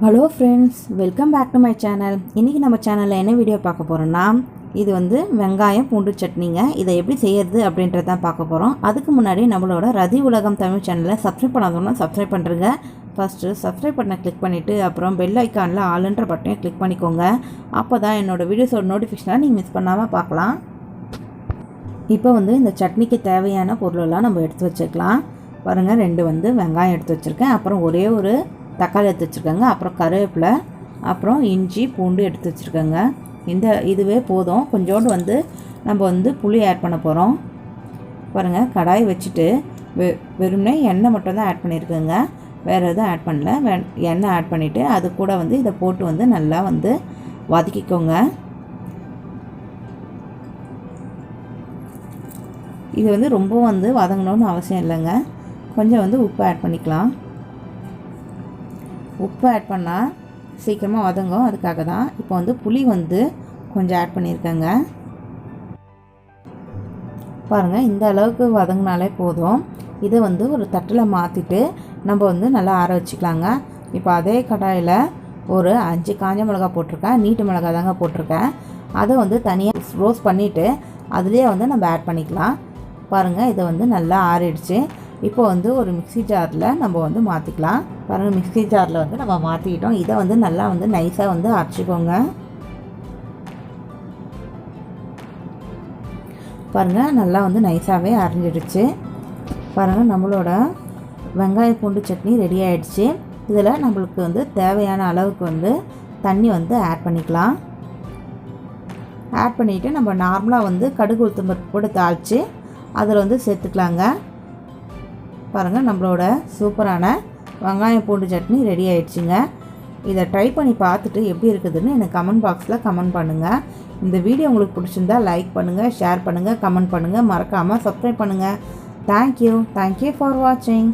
Hello friends, welcome back to my channel. இன்றைக்கி நம்ம சேனலில் என்ன வீடியோ பார்க்க போகிறோன்னா, இது வெங்காயம் பூண்டு சட்னிங்க. இதை எப்படி செய்யறது அப்படின்றது தான் பார்க்க போகிறோம். அதுக்கு முன்னாடி நம்மளோட ரதி உலகம் தமிழ் சேனலை சப்ஸ்கிரைப் பண்ணாதோன்னா சப்ஸ்கிரைப் பண்ணுறங்க. ஃபஸ்ட்டு சப்ஸ்கிரைப் பண்ண கிளிக் பண்ணிவிட்டு அப்புறம் பெல் ஐக்கானில் ஆளுன்ற பட்டனையும் கிளிக் பண்ணிக்கோங்க. அப்போ தான் என்னோடய வீடியோஸோட நோட்டிஃபிகேஷனாக நீங்கள் மிஸ் பண்ணாமல் பார்க்கலாம். இப்போ இந்த சட்னிக்கு தேவையான பொருளெல்லாம் நம்ம எடுத்து வச்சுக்கலாம். பாருங்கள், 2 வெங்காயம் எடுத்து வச்சுருக்கேன். அப்புறம் ஒரே ஒரு தக்காளி எடுத்து வச்சுருக்கேங்க. அப்புறம் கருவேப்பிலை, அப்புறம் இஞ்சி பூண்டு எடுத்து வச்சுருக்கேங்க. இதுவே போதும். கொஞ்சோண்டு நம்ம புளி ஆட் பண்ண போகிறோம். பாருங்கள், கடாய் வச்சுட்டு வெறுமனே எண்ணெய் மட்டும் தான் ஆட் பண்ணியிருக்கேங்க. வேறு எதுவும் ஆட் பண்ணல. எண்ணெய் ஆட் பண்ணிவிட்டு அது கூட இதை போட்டு நல்லா வதக்கிக்கோங்க. இது ரொம்ப வதங்கணும்னு அவசியம் இல்லைங்க. கொஞ்சம் உப்பு ஆட் பண்ணிக்கலாம். உப்பு ஆட் பண்ணால் சீக்கிரமாக வதங்கும், அதுக்காக தான். இப்போ புளி கொஞ்சம் ஆட் பண்ணியிருக்கேங்க. பாருங்கள், இந்த அளவுக்கு வதங்கினாலே போதும். இதை ஒரு தட்டில் மாற்றிட்டு நம்ம நல்லா ஆற வச்சுக்கலாங்க. இப்போ அதே கடாயில் ஒரு 5 காஞ்ச மிளகா போட்டிருக்கேன். நீட்டு மிளகா தாங்க போட்டிருக்கேன். அதை தனியாக ரோஸ்ட் பண்ணிவிட்டு அதுலேயே நம்ம ஆட் பண்ணிக்கலாம். பாருங்கள், இதை நல்லா ஆறிடுச்சு. இப்போ ஒரு மிக்ஸி ஜாரில் நம்ம மாற்றிக்கலாம். பாருங்கள், மிக்ஸி ஜாரில் நம்ம மாற்றிக்கிட்டோம். இதை நல்லா நைஸாக அரைச்சிக்கோங்க. பாருங்கள், நல்லா நைஸாகவே அரைஞ்சிடுச்சு. பாருங்கள், நம்மளோட வெங்காய பூண்டு சட்னி ரெடி ஆகிடுச்சு. இதில் நம்மளுக்கு தேவையான அளவுக்கு தண்ணி ஆட் பண்ணிக்கலாம். ஆட் பண்ணிவிட்டு நம்ம நார்மலாக கடுகு உளுத்தம் பருப்பு போட்டு தாளித்து அதில் சேர்த்துக்கலாங்க. பாருங்கள், நம்மளோட சூப்பரான வெங்காயம் பூண்டு சட்னி ரெடி ஆகிடுச்சிங்க. இதை ட்ரை பண்ணி பார்த்துட்டு எப்படி இருக்குதுன்னு எனக்கு கமெண்ட் பாக்ஸில் கமெண்ட் பண்ணுங்கள். இந்த வீடியோ உங்களுக்கு பிடிச்சிருந்தா லைக் பண்ணுங்கள், ஷேர் பண்ணுங்கள், கமெண்ட் பண்ணுங்கள். மறக்காமல் சப்ஸ்கிரைப் பண்ணுங்கள். தேங்க்யூ ஃபார் வாட்சிங்.